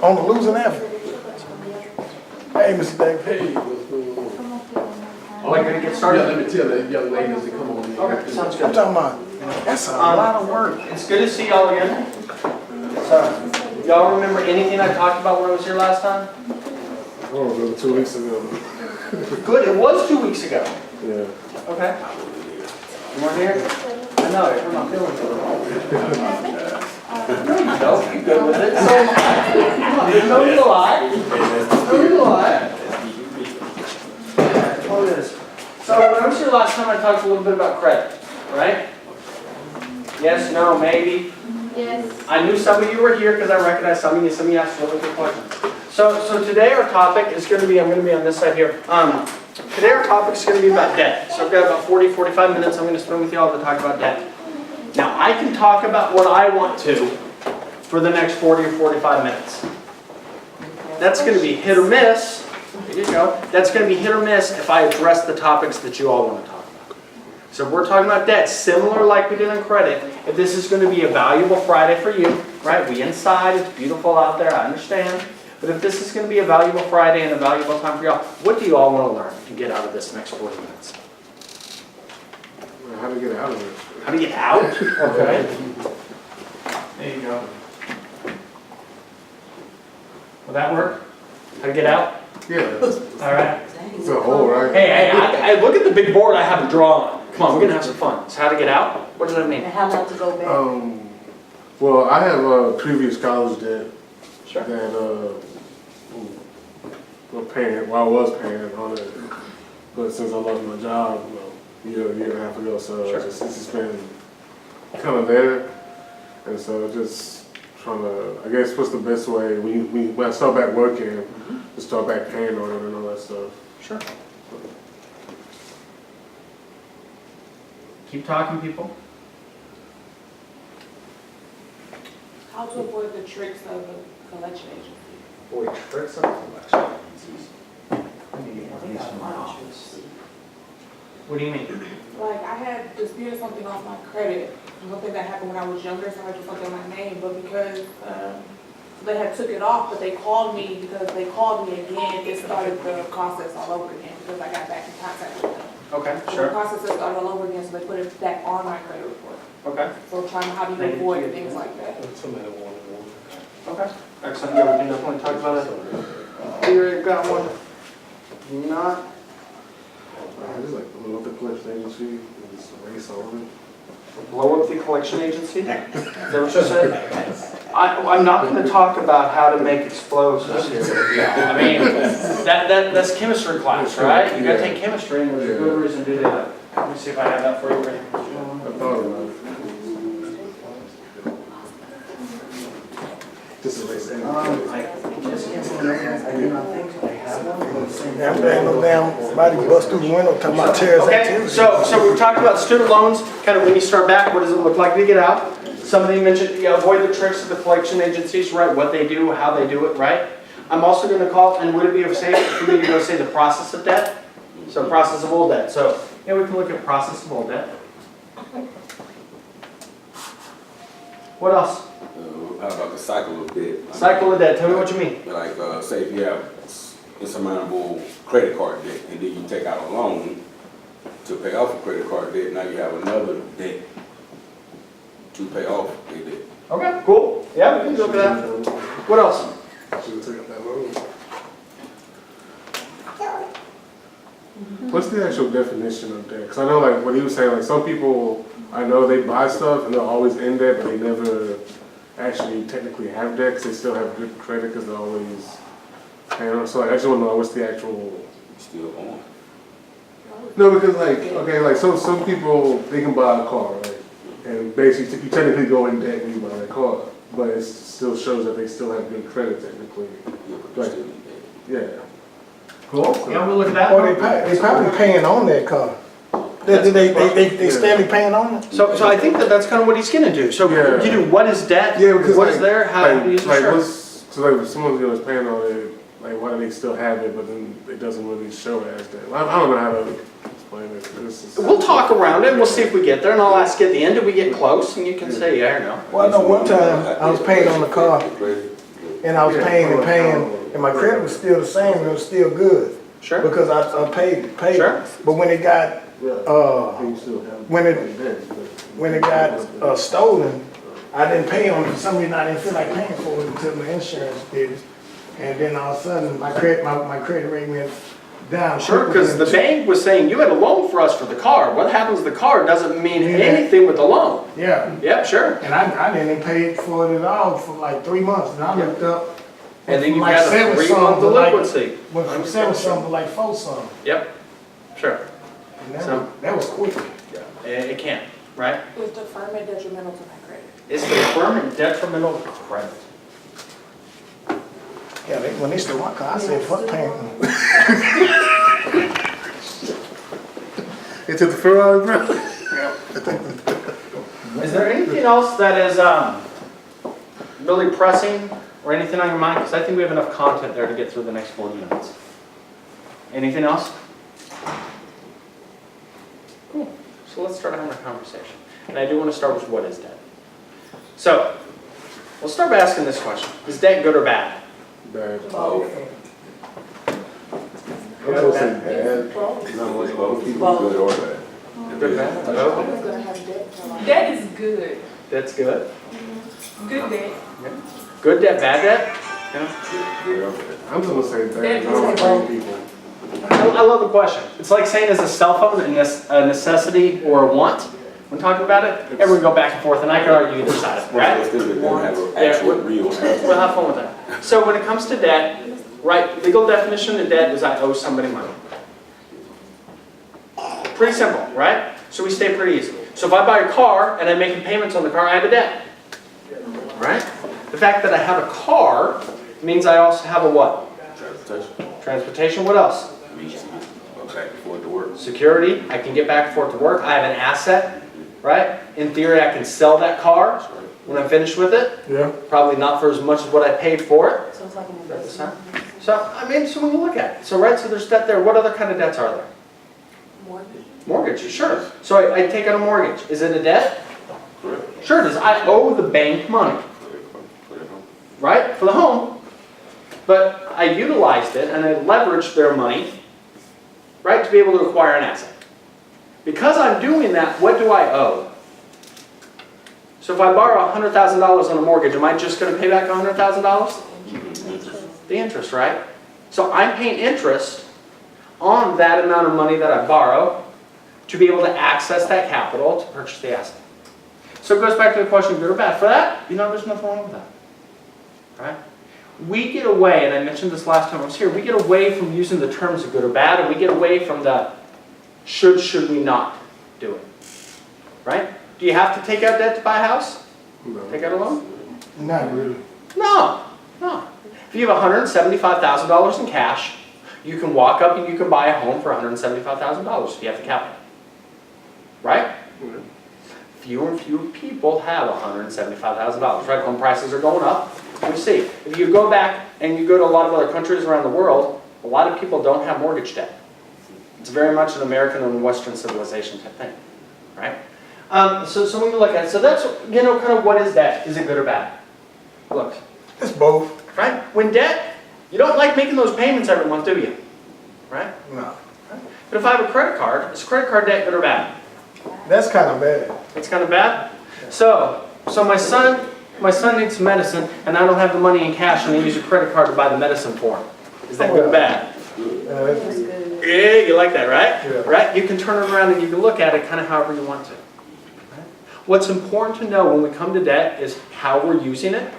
on the losing effort. Hey, Mr. Davis. Hey, what's going on? Oh, we're gonna get Yeah, started? let me tell the young ladies to come on in. Okay, sounds I'm good. talking about, that's a lot of work. It's good to see y'all again. So, y'all remember anything I talked about when I was here last time? Oh, it was 2 weeks ago. Good, it was 2 weeks ago. Yeah. Okay. You weren't here? I know, I'm not feeling good. No, you don't, you good with it, so am I. Come on, there's no need to lie. No need to lie. What it is. So when I was here last time, I talked a little bit about credit, right? Yes, no, maybe. Yes. I knew some of you were here because I recognized some of you asked really good questions. So today our topic is going to be, I'm going to be on this side here. Today our topic is going to be about debt. So I've got about 40, 45 minutes I'm going to spend with y'all to talk about debt. Now I can talk about what I want to for the next 40 or 45 minutes. That's going to be hit or miss. There you go. That's going to be hit or miss if I address the topics that you all want to talk about. So if we're talking about debt, similar like we did on credit, if this is going to be a valuable Friday for you, right? We inside, it's beautiful out there, I understand. But if this is going to be a valuable Friday and a valuable time for y'all, what do you all want to learn and get out of this next 40 minutes? How to get out of it? How to get out? Okay. There you go. Will that work? How to get out? Yeah. All right. It's a hole, right? Hey, I look at the big board I have it drawn. Come on, we're going to have some fun. So how to get out? What does that mean? And how not to go back? Well, I have previous college debt Sure. that I was paying on it, but since I lost my job, year and a half ago, so Sure. it's just been kind of there, and so just trying to, I guess, what's the best way when I start back working, to start back paying on it and all that stuff. Sure. Keep talking, people. How to avoid the tricks of a collection agency. Boy, tricks of collection agencies. I need to get more things from my office. What do you mean? Like, I had disputed something off my credit, something that happened when I was younger, so I just something on my name, but because they had took it off, but they called me, because they called me again, it started the process all over again, because I got back in contact with them. Okay, So the sure. process started all over again, so they put it back on my credit report. Okay. So trying, how do you avoid things like that? Okay. Excellent. Yeah, we can definitely talk about it. Here, you've got one. Not. I just like blow up the collection agency and just erase all of it. Blow up the collection agency? Is that what you said? I'm not going to talk about how to make explosives here. I mean, that's chemistry class, right? You got to take chemistry, and there's a good reason to do that. Let me see if I have that for you. I thought about it. Just erase it. I just can't remember. I do not think I have one. Damn, there ain't no damn body bust through the window talking about chairs. Okay, so we've talked about student loans, kind of when you start back, what does it look like to get out? Somebody mentioned, avoid the tricks of the collection agencies, right? What they do, how they do it, right? I'm also going to call, and would it be safe for me to go say the process of debt? So process of old debt. So, yeah, we can look at process of old debt. What else? How about the cycle of debt? Cycle of debt, tell me what you mean. Like, say if you have insurmountable credit card debt, and then you take out a loan to pay off a credit card debt, now you have another debt to pay off a debt. Okay, cool. Yeah, we can go for that. What else? Should have taken that loan. What's the actual definition of debt? Because I know, like, what he was saying, like, some people, I know they buy stuff and they're always in debt, but they never actually technically have debt because they still have good credit because they're always paying on. So, like, I just want to know what's the actual... Still on. No, because, like, okay, like, so some people, they can buy a car, right? And basically, you technically go in debt when you buy that car, but it still shows that they still have good credit technically. Yeah, but Right. you're still in debt. Yeah. Cool. Yeah, we'll look at that. Or they probably paying on that car. They steadily paying on it? So I think that's kind of what he's going to do. So Yeah. you do what is debt, Yeah, because what like, is there, how do you use like, it? so like if someone's is paying on it, like why do they still have it, but then it doesn't really show it as that? I don't know how to explain it. This is, We'll talk around it and we'll see if we get there, and I'll ask you at the end, did we get close, and you can say yeah or no. Well, I know one time I was paying on the car. Credit, and I was paying and paying, and my credit was still the same, and it was still good. Sure. Because I paid. Sure. But when it got, when it got stolen, I didn't pay on it. For some reason, I didn't feel like paying for it until the insurance did it. And then all of a sudden, my credit rating went down. Sure, because the bank was saying, you had a loan for us for the car. What happens to the car doesn't mean anything with the loan. Yeah. Yep, sure. And I didn't pay for it at all for like 3 months. And I looked up. And then you like got a 7 3-month something to like- delinquency. Went from 7 something to like 4 something. Yep, sure. And that was quick. It can't, right? Is deferment detrimental to my credit? Is deferment detrimental to credit? Yeah, when they stole my car, I said, fuck paying. It took the Ferrari, bro. Is there anything else that is really pressing or anything on your mind? Because I think we have enough content there to get through the next 40 minutes. Anything else? Cool. So let's start having a conversation. And I do want to start with what is debt. So, we'll start by asking this question. Is debt good or bad? Bad. Oh, I'm gonna say bad. no, it's both people, good or bad. Good, bad? I was gonna have debt for life. That is good. That's good. Good debt. Good debt, bad debt? Yeah. I'm just gonna say bad. I don't want to blame people. I love the question. It's like saying, is a cell phone a necessity or a want? When talking about it, everyone go back and forth, and I can argue either side of it, right? It's good that they have an actual real answer. We'll have fun with that. So when it comes to debt, right, legal definition of debt is I owe somebody money. Pretty simple, right? So we stay pretty easy. So if I buy a car and I'm making payments on the car, I have a debt. Right? The fact that I have a car means I also have a what? Transportation. Transportation, what else? Means you go back and forth to work. Security, I can get back and forth to work. I have an asset, right? In theory, I can sell that car when I'm finished with it. Yeah. Probably not for as much as what I paid for it. So it's like an So, investment. so when you look at it, so right, so there's debt there. What other kind of debts are there? Mortgage. Mortgage, sure. So I take out a mortgage. Is it a debt? Correct. Sure it is. I owe the bank money, right, for the home. But I utilized it and I leveraged their money, right, to be able to acquire an asset. Because I'm doing that, what do I owe? So if I borrow $100,000 on a mortgage, am I just going to pay back $100,000? The interest, right? So I'm paying interest on that amount of money that I borrow to be able to access that capital to purchase the asset. So it goes back to the question, good or bad. For that, there's nothing wrong with that. Right? We get away, and I mentioned this last time I was here, we get away from using the terms of good or bad, and we get away from the should we not do it. Right? Do you have to take out debt to buy a house? No. Take out a loan? Not really. No. If you have $175,000 in cash, you can walk up and you can buy a home for $175,000 if you have the capital. Right? Yeah. Fewer and fewer people have $175,000, right? Home prices are going up. We see. If you go back and you go to a lot of other countries around the world, a lot of people don't have mortgage debt. It's very much an American and Western civilization type thing, right? So when you look at it, so that's, kind of what is debt? Is it good or bad? Look, It's both. right? When debt, you don't like making those payments every month, do you? Right? No. But if I have a credit card, is credit card debt good or bad? That's kind of bad. It's kind of bad. So my son needs medicine, and I don't have the money in cash, and I use a credit card to buy the medicine for him. Is that good or bad? That's good. Yeah, you like that, right? Yeah. Right? You can turn it around and you can look at it kind of however you want to. Right? What's important to know when we come to debt is how we're using it,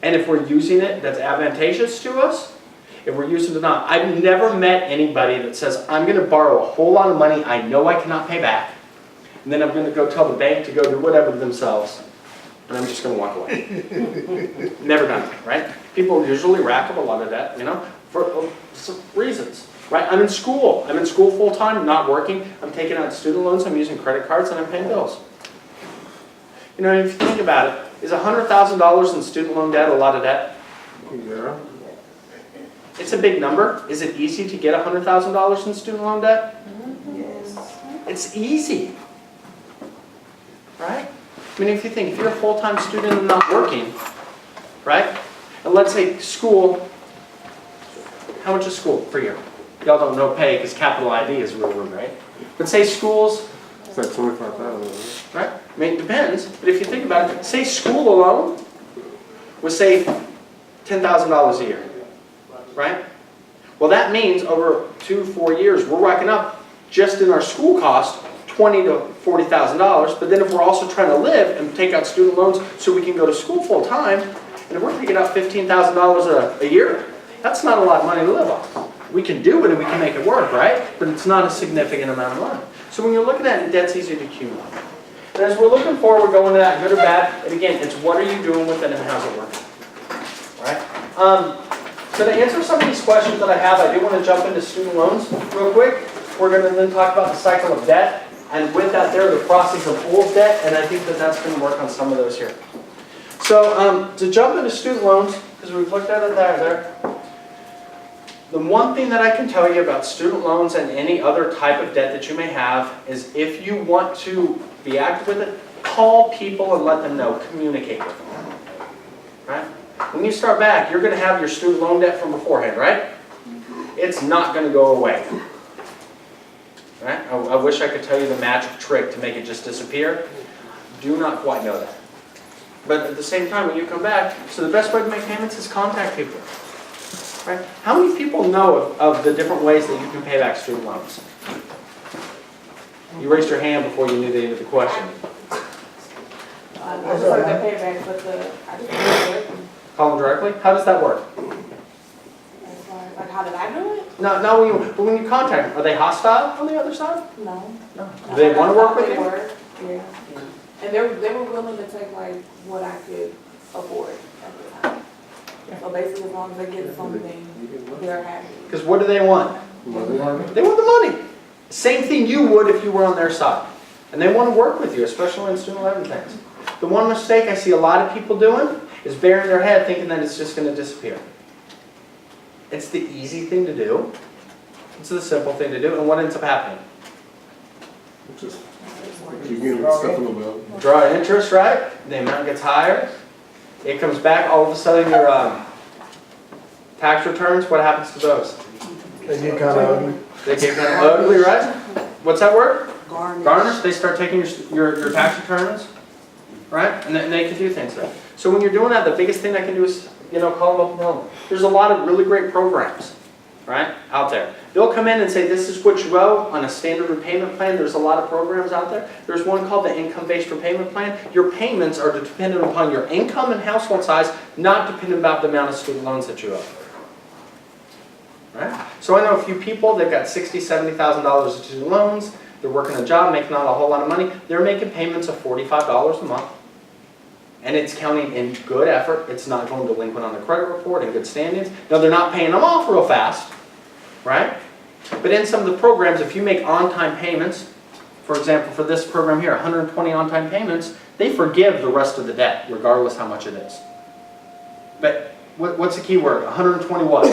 and if we're using it that's advantageous to us, if we're using it or not. I've never met anybody that says, I'm going to borrow a whole lot of money I know I cannot pay back, and then I'm going to go tell the bank to go do whatever themselves, and I'm just going to walk away. Never done it, right? People usually rack up a lot of debt, for some reasons, right? I'm in school full-time, not working. I'm taking out student loans, I'm using credit cards, and I'm paying bills. If you think about it, is $100,000 in student loan debt a lot of debt? Yeah. It's a big number. Is it easy to get $100,000 in student loan debt? Yes. It's easy, right? If you think, if you're a full-time student and not working, right? And let's say school, how much is school per year? Y'all don't know pay because capital ID is real word, right? But say schools, It's like 25,000. right? I mean, it depends, but if you think about it, say school alone would save $10,000 a year, right? Well, that means over 2-4 years, we're racking up just in our school cost $20,000 to $40,000. But then if we're also trying to live and take out student loans so we can go to school full time, and if we're taking out $15,000 a year, that's not a lot of money to live on. We can do it and we can make it work, right? But it's not a significant amount of money. So when you're looking at it, debt's easy to accumulate. And as we're looking forward, we're going to that good or bad. And again, it's what are you doing with it and how's it working, right? So to answer some of these questions that I have, I do want to jump into student loans real quick. We're going to then talk about the cycle of debt. And with that there, the process of old debt. And I think that that's going to work on some of those here. So to jump into student loans, because we've looked at it there. The one thing that I can tell you about student loans and any other type of debt that you may have is if you want to be active with it, call people and let them know, communicate with them, right? When you start back, you're going to have your student loan debt from beforehand, right? It's not going to go away, right? I wish I could tell you the magic trick to make it just disappear. Do not quite know that. But at the same time, when you come back, so the best way to make payments is contact people. Right? How many people know of the different ways that you can pay back student loans? You raised your hand before you knew the end of the question. I just like the payback, but I just do it. Call them directly? How does that work? As far as, like, how did I do it? No, but when you contact them, are they hostile on the other side? No. No. Do they want to work with They you? were, yeah. And they were willing to take like what I could afford at the time. So basically, as long as they get something, they're happy. Because what do they want? Money. They want the money. Same thing you would if you were on their side. And they want to work with you, especially in student loan things. The one mistake I see a lot of people doing is burying their head thinking that it's just going to disappear. It's the easy thing to do. It's the simple thing to do. And what ends up happening? Just keep getting stuff in the bill. Draw interest, right? The amount gets higher. It comes back. All of a sudden, your tax returns, what happens to those? They get kind of ugly. They get kind of ugly, right? What's that word? Garnish. Garnish. They start taking your tax returns, right? And they can do things there. So when you're doing that, the biggest thing I can do is, call them up and tell them. There's a lot of really great programs, right, out there. They'll come in and say, this is what you owe on a standard repayment plan. There's a lot of programs out there. There's one called the income-based repayment plan. Your payments are dependent upon your income and household size, not dependent about the amount of student loans that you owe. Right? So I know a few people, they've got $60,000, $70,000 in student loans. They're working a job, making not a whole lot of money. They're making payments of $45 a month. And it's counting in good effort. It's not going delinquent on the credit report in good standings. Now, they're not paying them off real fast, right? But in some of the programs, if you make on-time payments, for example, for this program here, 120 on-time payments, they forgive the rest of the debt, regardless how much it is. But what's the key word? 120 what?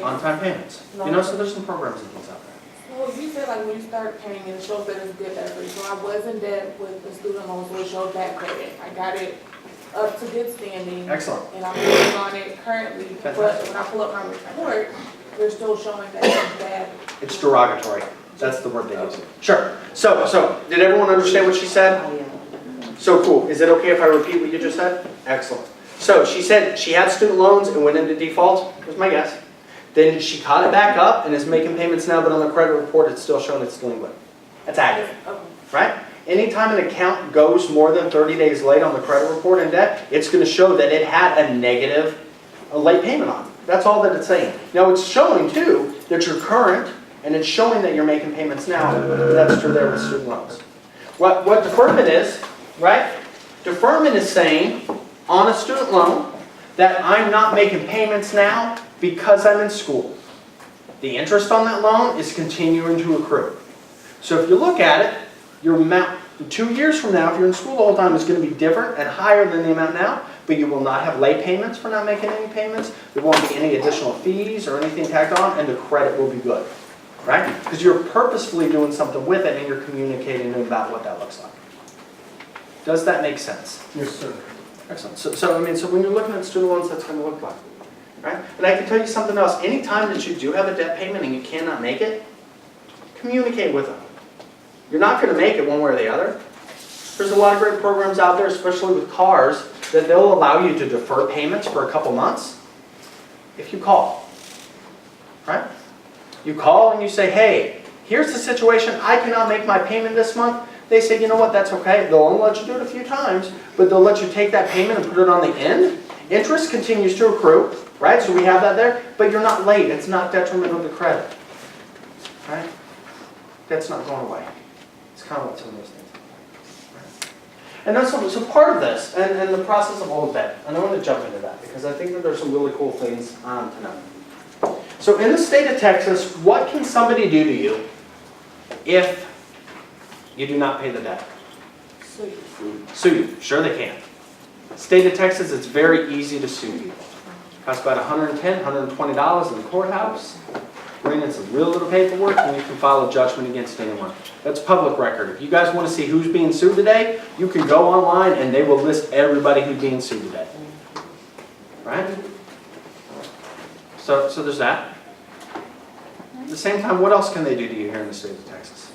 On-time payments. So there's some programs and things out there. Well, you said like when you start paying, it shows that it's good effort. So I was in debt with the student loans, so it showed that credit. I got it up to good standing. Excellent. And I'm working on it currently. But when I pull up my report, they're still showing that it's bad. It's derogatory. That's the word they use. Sure. So did everyone understand what she said? So cool. Is it okay if I repeat what you just said? Excellent. So she said she had student loans and went into default. Was my guess. Then she caught it back up and is making payments now, but on the credit report it's still showing it's delinquent. That's active, right? Anytime an account goes more than 30 days late on the credit report in debt, it's going to show that it had a negative late payment on it. That's all that it's saying. Now it's showing too that you're current and it's showing that you're making payments now. That's true there with student loans. What deferment is, right? Deferment is saying on a student loan that I'm not making payments now because I'm in school. The interest on that loan is continuing to accrue. So if you look at it, your amount 2 years from now, if you're in school the whole time, is going to be different and higher than the amount now, but you will not have late payments for not making any payments. There won't be any additional fees or anything tacked on, and the credit will be good, right? Because you're purposefully doing something with it and you're communicating about what that looks like. Does that make sense? Yes, sir. Excellent. So I mean, so when you're looking at student loans, that's going to look like, right? And I can tell you something else. Anytime that you do have a debt payment and you cannot make it, communicate with them. You're not going to make it one way or the other. There's a lot of great programs out there, especially with cars, that they'll allow you to defer payments for a couple months if you call, right? You call and you say, hey, here's the situation. I cannot make my payment this month. They say, you know what, that's okay. They'll only let you do it a few times, but they'll let you take that payment and put it on the end. Interest continues to accrue, right? So we have that there, but you're not late. It's not detrimental to credit, right? That's not going away. It's kind of what some of those things are. Right? And that's so part of this, and the process of all of that, and I want to jump into that because I think that there's some really cool things to know. So in the state of Texas, what can somebody do to you if you do not pay the debt? Sue you. Sure they can. State of Texas, it's very easy to sue people. Costs about $110, $120 in the courthouse. Bring in some real little paperwork and you can file a judgment against anyone. That's public record. If you guys want to see who's being sued today, you can go online and they will list everybody who's being sued today. Right? So there's that. At the same time, what else can they do to you here in the state of Texas?